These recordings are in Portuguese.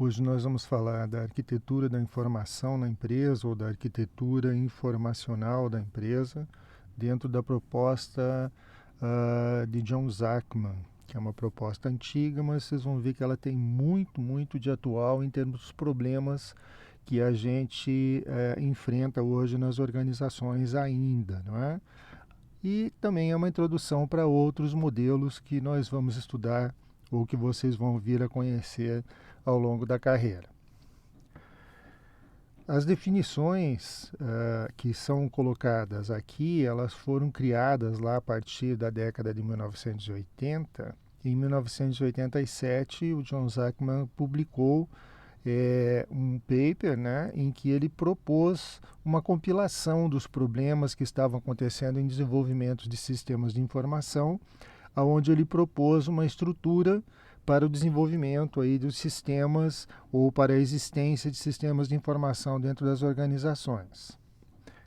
Hoje nós vamos falar da arquitetura da informação na empresa ou da arquitetura informacional da empresa dentro da proposta de John Zachman, que é uma proposta antiga, mas vocês vão ver que ela tem muito de atual em termos dos problemas que a gente enfrenta hoje nas organizações ainda, não é? E também é uma introdução para outros modelos que nós vamos estudar ou que vocês vão vir a conhecer ao longo da carreira. As definições que são colocadas aqui, elas foram criadas lá a partir da década de 1980. Em 1987, o John Zachman publicou um paper, né, em que ele propôs uma compilação dos problemas que estavam acontecendo em desenvolvimento de sistemas de informação, onde ele propôs uma estrutura para o desenvolvimento aí dos sistemas ou para a existência de sistemas de informação dentro das organizações.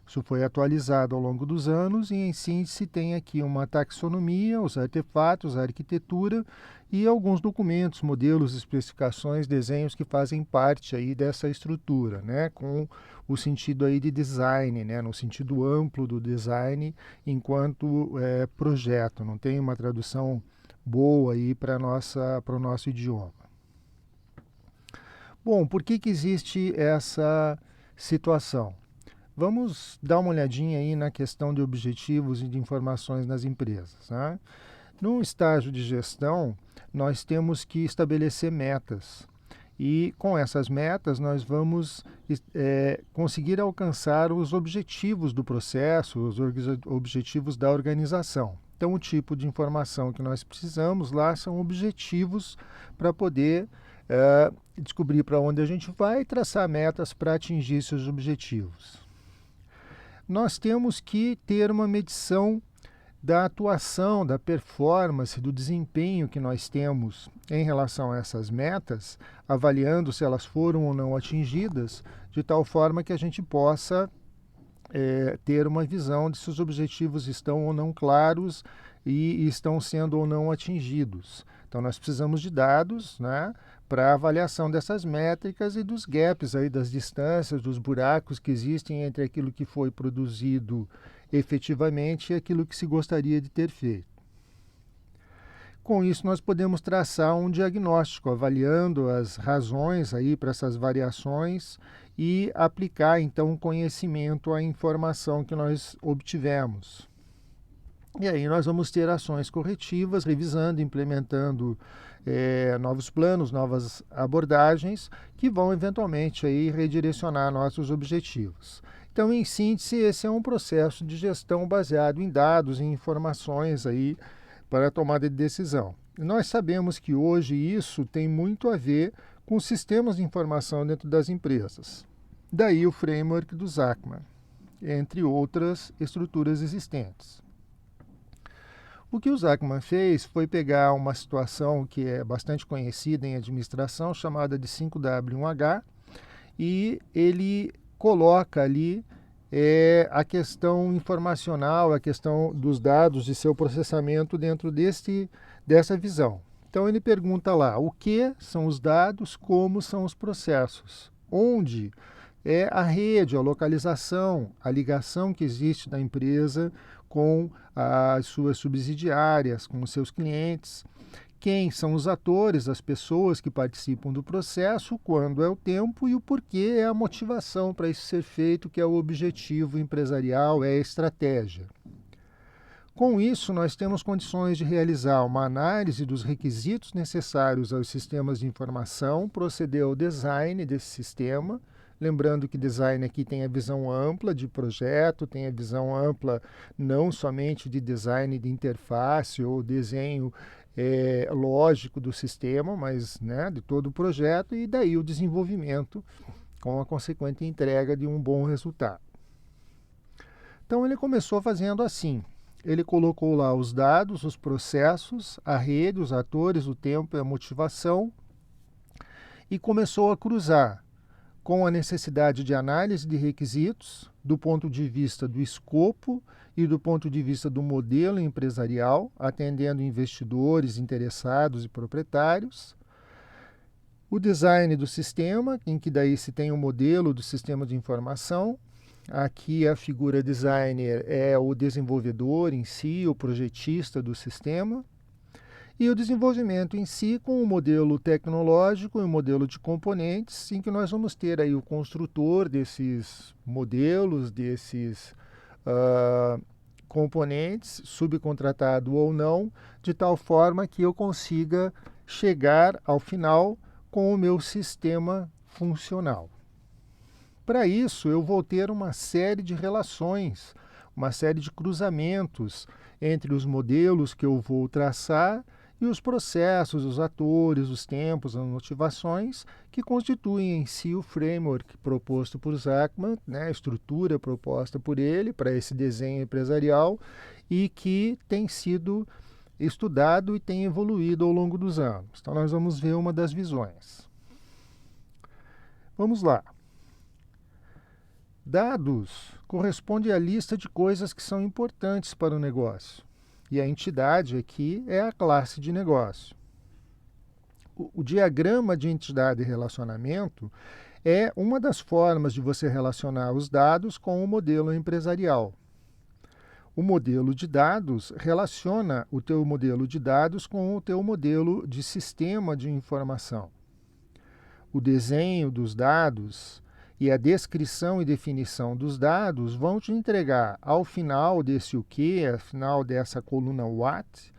Isso foi atualizado ao longo dos anos e, em síntese, tem aqui uma taxonomia, os artefatos, a arquitetura e alguns documentos, modelos, especificações, desenhos que fazem parte aí dessa estrutura, né, com o sentido aí de design, né, no sentido amplo do design enquanto projeto. Não tem uma tradução boa aí para o nosso idioma. Bom, por que existe essa situação? Vamos dar uma olhadinha aí na questão de objetivos e de informações nas empresas, né? No estágio de gestão, nós temos que estabelecer metas. E com essas metas, nós vamos conseguir alcançar os objetivos do processo, os objetivos da organização. Então, o tipo de informação que nós precisamos lá são objetivos para poder descobrir para onde a gente vai e traçar metas para atingir esses objetivos. Nós temos que ter uma medição da atuação, da performance, do desempenho que nós temos em relação a essas metas, avaliando se elas foram ou não atingidas, de tal forma que a gente possa ter uma visão de se os objetivos estão ou não claros e estão sendo ou não atingidos. Então nós precisamos de dados, né, para avaliação dessas métricas e dos gaps aí, das distâncias, dos buracos que existem entre aquilo que foi produzido efetivamente e aquilo que se gostaria de ter feito. Com isso, nós podemos traçar um diagnóstico, avaliando as razões aí para essas variações e aplicar, então, o conhecimento à informação que nós obtivemos. E aí nós vamos ter ações corretivas, revisando, implementando novos planos, novas abordagens, que vão, eventualmente, aí, redirecionar nossos objetivos. Então, em síntese, esse é um processo de gestão baseado em dados e informações aí, para a tomada de decisão. E nós sabemos que hoje isso tem muito a ver com sistemas de informação dentro das empresas. Daí o framework do Zachman, entre outras estruturas existentes. O que o Zachman fez foi pegar uma situação que é bastante conhecida em administração, chamada de 5W1H, e ele coloca ali a questão informacional, a questão dos dados e seu processamento dentro dessa visão. Então ele pergunta lá, o que são os dados, como são os processos, onde é a rede, a localização, a ligação que existe da empresa com as suas subsidiárias, com os seus clientes, quem são os atores, as pessoas que participam do processo, quando é o tempo e o porquê é a motivação para isso ser feito, que é o objetivo empresarial, é a estratégia. Com isso, nós temos condições de realizar uma análise dos requisitos necessários aos sistemas de informação, proceder ao design desse sistema, lembrando que design aqui tem a visão ampla de projeto, tem a visão ampla não somente de design de interface ou desenho lógico do sistema, mas, né, de todo o projeto, e daí o desenvolvimento com a consequente entrega de um bom resultado. Então ele começou fazendo assim, ele colocou lá os dados, os processos, a rede, os atores, o tempo e a motivação, e começou a cruzar com a necessidade de análise de requisitos do ponto de vista do escopo e do ponto de vista do modelo empresarial, atendendo investidores, interessados e proprietários, O design do sistema, em que daí se tem o modelo do sistema de informação. Aqui a figura designer é o desenvolvedor em si, o projetista do sistema. E o desenvolvimento em si com o modelo tecnológico e o modelo de componentes, em que nós vamos ter aí o construtor desses modelos, desses componentes, subcontratado ou não, de tal forma que eu consiga chegar ao final com o meu sistema funcional. Para isso, eu vou ter uma série de relações, uma série de cruzamentos entre os modelos que eu vou traçar e os processos, os atores, os tempos, as motivações que constituem em si o framework proposto por Zachman, né, a estrutura proposta por ele para esse desenho empresarial e que tem sido estudado e tem evoluído ao longo dos anos. Então nós vamos ver uma das visões. Vamos lá. Dados corresponde à lista de coisas que são importantes para o negócio. E a entidade aqui é a classe de negócio. O diagrama de entidade e relacionamento é uma das formas de você relacionar os dados com o modelo empresarial. O modelo de dados relaciona o teu modelo de dados com o teu modelo de sistema de informação. O desenho dos dados e a descrição e definição dos dados vão te entregar, ao final desse o que, ao final dessa coluna what,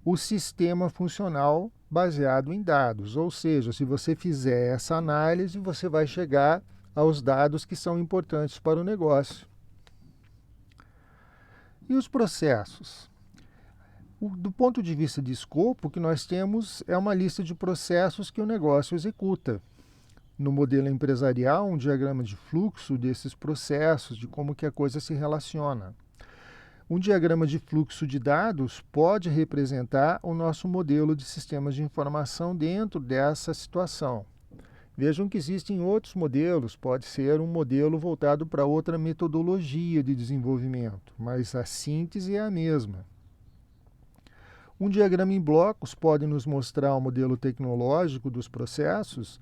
o sistema funcional baseado em dados. Ou seja, se você fizer essa análise, você vai chegar aos dados que são importantes para o negócio. E os processos? Do ponto de vista de escopo, o que nós temos é uma lista de processos que o negócio executa. No modelo empresarial, um diagrama de fluxo desses processos, de como que a coisa se relaciona. Um diagrama de fluxo de dados pode representar o nosso modelo de sistemas de informação dentro dessa situação. Vejam que existem outros modelos, pode ser um modelo voltado para outra metodologia de desenvolvimento, mas a síntese é a mesma. Um diagrama em blocos pode nos mostrar o modelo tecnológico dos processos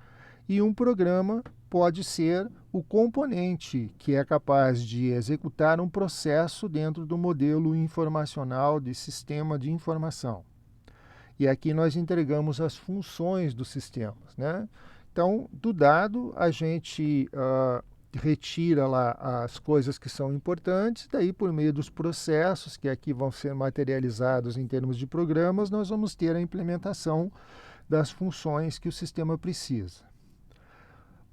e um programa pode ser o componente que é capaz de executar um processo dentro do modelo informacional de sistema de informação. E aqui nós entregamos as funções dos sistemas, né? Então, do dado, a gente retira lá as coisas que são importantes, daí por meio dos processos, que aqui vão ser materializados em termos de programas, nós vamos ter a implementação das funções que o sistema precisa.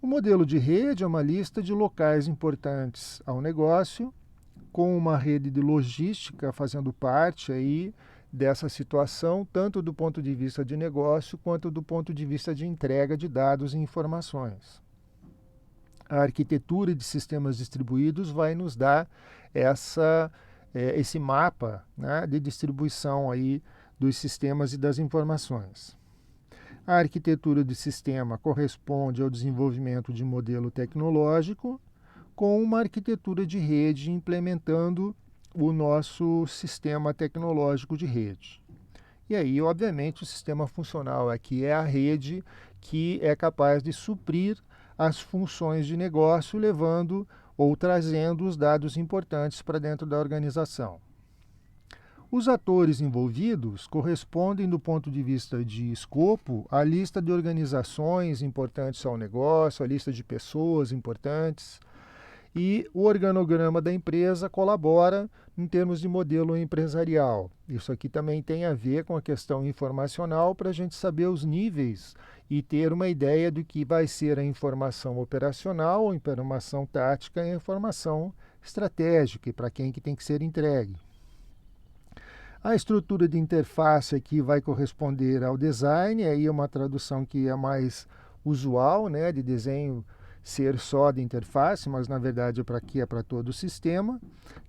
O modelo de rede é uma lista de locais importantes ao negócio, com uma rede de logística fazendo parte aí dessa situação, tanto do ponto de vista de negócio, quanto do ponto de vista de entrega de dados e informações. A arquitetura de sistemas distribuídos vai nos dar esse mapa, né, de distribuição aí dos sistemas e das informações. A arquitetura de sistema corresponde ao desenvolvimento de modelo tecnológico com uma arquitetura de rede implementando o nosso sistema tecnológico de rede. E aí, obviamente, o sistema funcional aqui é a rede que é capaz de suprir as funções de negócio, levando ou trazendo os dados importantes para dentro da organização. Os atores envolvidos correspondem, do ponto de vista de escopo, à lista de organizações importantes ao negócio, à lista de pessoas importantes, e o organograma da empresa colabora em termos de modelo empresarial. Isso aqui também tem a ver com a questão informacional para a gente saber os níveis e ter uma ideia do que vai ser a informação operacional, a informação tática e a informação estratégica, e para quem que tem que ser entregue. A estrutura de interface aqui vai corresponder ao design, aí é uma tradução que é mais usual, né, de desenho ser só de interface, mas na verdade é para todo o sistema.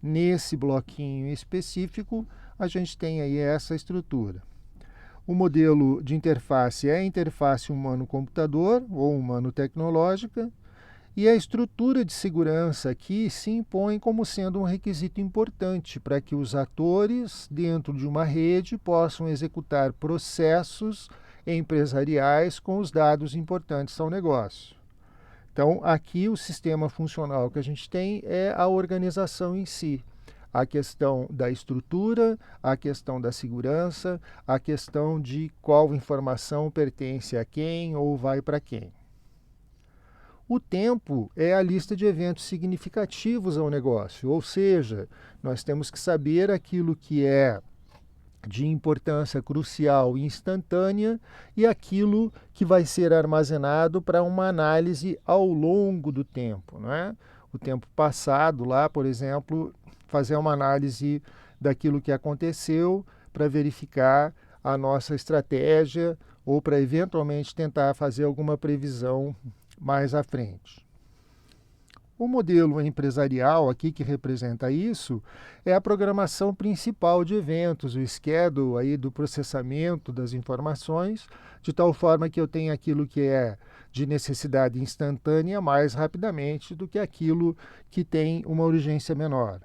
Nesse bloquinho específico, a gente tem aí essa estrutura. O modelo de interface é a interface humano-computador ou humano-tecnológica, e a estrutura de segurança aqui se impõe como sendo um requisito importante para que os atores dentro de uma rede possam executar processos empresariais com os dados importantes ao negócio. Então, aqui o sistema funcional que a gente tem é a organização em si. A questão da estrutura, a questão da segurança, a questão de qual informação pertence a quem ou vai para quem. O tempo é a lista de eventos significativos ao negócio, ou seja, nós temos que saber aquilo que é de importância crucial e instantânea e aquilo que vai ser armazenado para uma análise ao longo do tempo, não é? O tempo passado lá, por exemplo, fazer uma análise daquilo que aconteceu para verificar a nossa estratégia ou para eventualmente tentar fazer alguma previsão mais à frente. O modelo empresarial aqui que representa isso é a programação principal de eventos, o schedule aí do processamento das informações, de tal forma que eu tenho aquilo que é de necessidade instantânea mais rapidamente do que aquilo que tem uma urgência menor.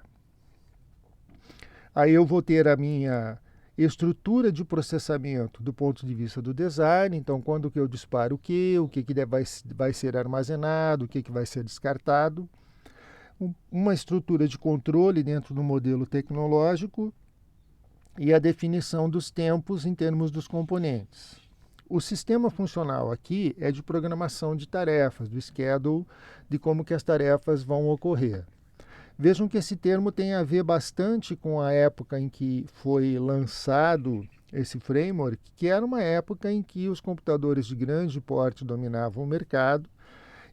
Aí eu vou ter a minha estrutura de processamento do ponto de vista do design, então quando que eu disparo o que vai ser armazenado, o que vai ser descartado. Uma estrutura de controle dentro do modelo tecnológico e a definição dos tempos em termos dos componentes. O sistema funcional aqui é de programação de tarefas, do schedule, de como que as tarefas vão ocorrer. Vejam que esse termo tem a ver bastante com a época em que foi lançado esse framework, que era uma época em que os computadores de grande porte dominavam o mercado,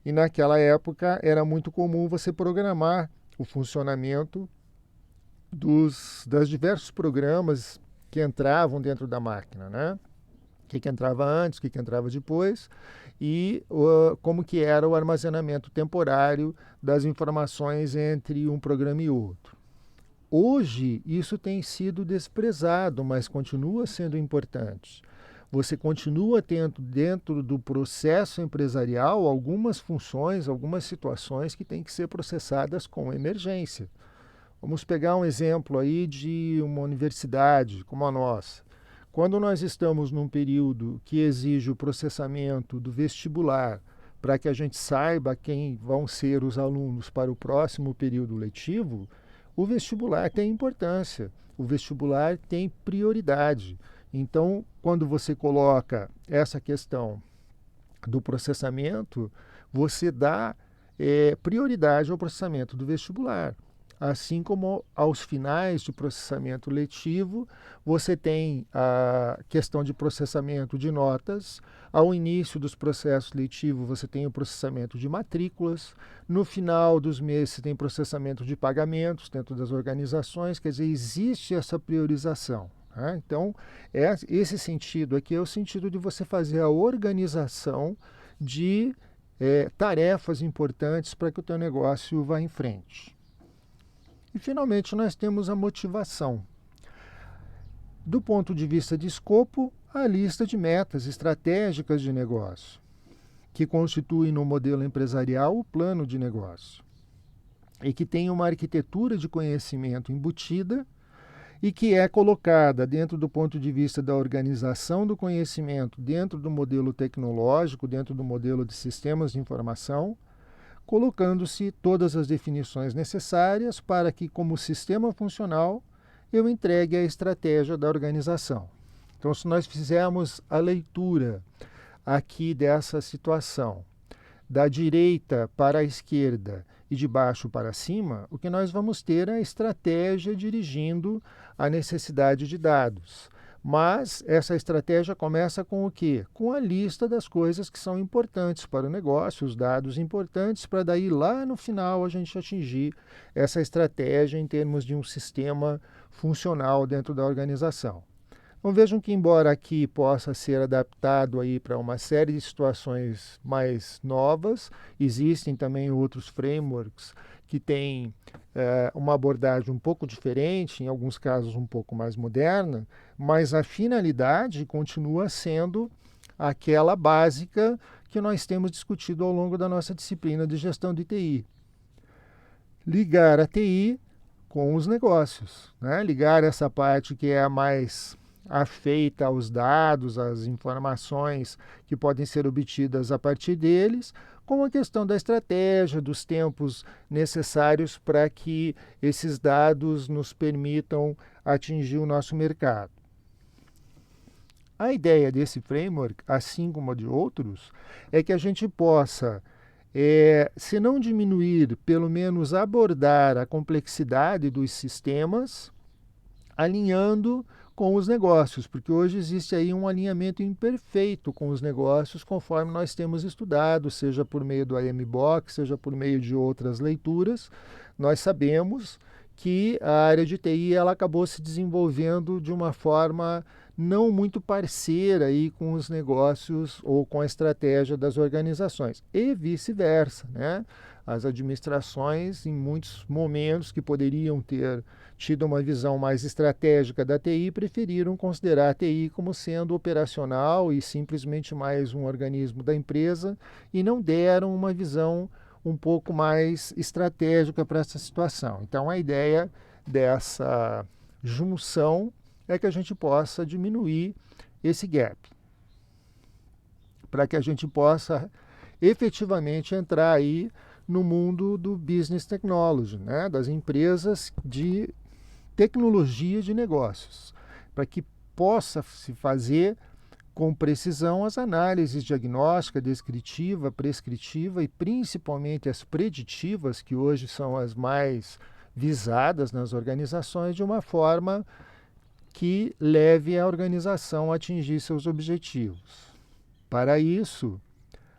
e naquela época era muito comum você programar o funcionamento das diversos programas que entravam dentro da máquina, né? O que entrava antes, o que entrava depois, e como que era o armazenamento temporário das informações entre um programa e outro. Hoje, isso tem sido desprezado, mas continua sendo importante. Você continua tendo dentro do processo empresarial algumas funções, algumas situações que têm que ser processadas com emergência. Vamos pegar um exemplo aí de uma universidade como a nossa. Quando nós estamos num período que exige o processamento do vestibular para que a gente saiba quem vão ser os alunos para o próximo período letivo, o vestibular tem importância, o vestibular tem prioridade. Então, quando você coloca essa questão do processamento, você dá prioridade ao processamento do vestibular. Assim como aos finais de processamento letivo, você tem a questão de processamento de notas, ao início dos processos letivos você tem o processamento de matrículas, no final dos meses você tem processamento de pagamentos dentro das organizações, quer dizer, existe essa priorização. Né? Então, esse sentido aqui é o sentido de você fazer a organização de tarefas importantes para que o teu negócio vá em frente. E, finalmente, nós temos a motivação. Do ponto de vista de escopo, a lista de metas estratégicas de negócio, que constitui no modelo empresarial o plano de negócio, e que tem uma arquitetura de conhecimento embutida e que é colocada dentro do ponto de vista da organização do conhecimento, dentro do modelo tecnológico, dentro do modelo de sistemas de informação, colocando-se todas as definições necessárias para que, como sistema funcional, eu entregue a estratégia da organização. Então, se nós fizermos a leitura aqui dessa situação, da direita para a esquerda e de baixo para cima, o que nós vamos ter é a estratégia dirigindo a necessidade de dados. Mas essa estratégia começa com o quê? Com a lista das coisas que são importantes para o negócio, os dados importantes, para daí lá no final a gente atingir essa estratégia em termos de um sistema funcional dentro da organização. Então vejam que, embora aqui possa ser adaptado aí para uma série de situações mais novas, existem também outros frameworks que têm uma abordagem um pouco diferente, em alguns casos um pouco mais moderna, mas a finalidade continua sendo aquela básica que nós temos discutido ao longo da nossa disciplina de gestão de TI. Ligar a TI com os negócios, né? Ligar essa parte que é a mais afeita aos dados, às informações que podem ser obtidas a partir deles, com a questão da estratégia, dos tempos necessários para que esses dados nos permitam atingir o nosso mercado. A ideia desse framework, assim como a de outros, é que a gente possa, se não diminuir, pelo menos abordar a complexidade dos sistemas, alinhando com os negócios, porque hoje existe aí um alinhamento imperfeito com os negócios, conforme nós temos estudado, seja por meio do AMBOK, seja por meio de outras leituras. Nós sabemos que a área de TI ela acabou se desenvolvendo de uma forma não muito parceira aí com os negócios ou com a estratégia das organizações, e vice-versa, né? As administrações, em muitos momentos que poderiam ter tido uma visão mais estratégica da TI, preferiram considerar a TI como sendo operacional e simplesmente mais um organismo da empresa e não deram uma visão um pouco mais estratégica para essa situação. Então, a ideia dessa junção é que a gente possa diminuir esse gap, para que a gente possa efetivamente entrar aí no mundo do business technology, né? Das empresas de tecnologia de negócios, para que possa se fazer com precisão as análises diagnóstica, descritiva, prescritiva e principalmente as preditivas, que hoje são as mais visadas nas organizações, de uma forma que leve a organização a atingir seus objetivos. Para isso,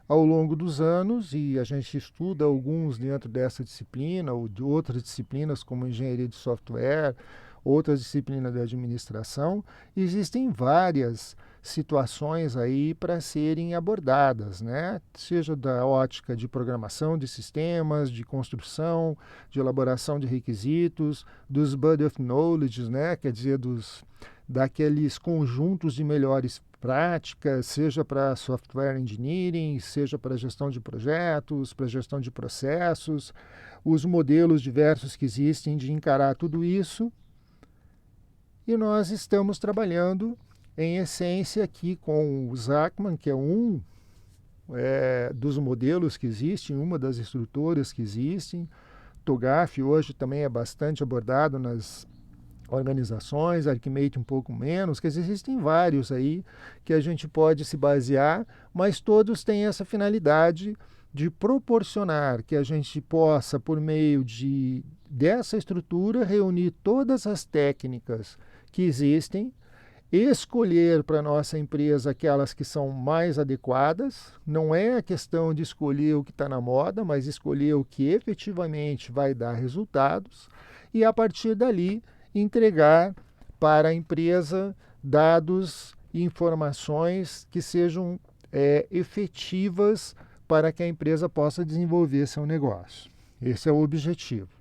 ao longo dos anos, e a gente estuda alguns dentro dessa disciplina ou de outras disciplinas como engenharia de software, outras disciplinas de administração, existem várias situações aí para serem abordadas, né? Seja da ótica de programação de sistemas, de construção, de elaboração de requisitos, dos body of knowledge, né? Quer dizer, daqueles conjuntos de melhores práticas, seja para software engineering, seja para gestão de projetos, para gestão de processos, os modelos diversos que existem de encarar tudo isso. E nós estamos trabalhando, em essência, aqui com o Zachman, que é um dos modelos que existem, uma das estruturas que existem. TOGAF hoje também é bastante abordado nas organizações, Archimate um pouco menos, que existem vários aí que a gente pode se basear, mas todos têm essa finalidade de proporcionar que a gente possa, por meio dessa estrutura, reunir todas as técnicas que existem, escolher para a nossa empresa aquelas que são mais adequadas. Não é a questão de escolher o que está na moda, mas escolher o que efetivamente vai dar resultados e, a partir dali, entregar para a empresa dados e informações que sejam efetivas para que a empresa possa desenvolver seu negócio. Esse é o objetivo.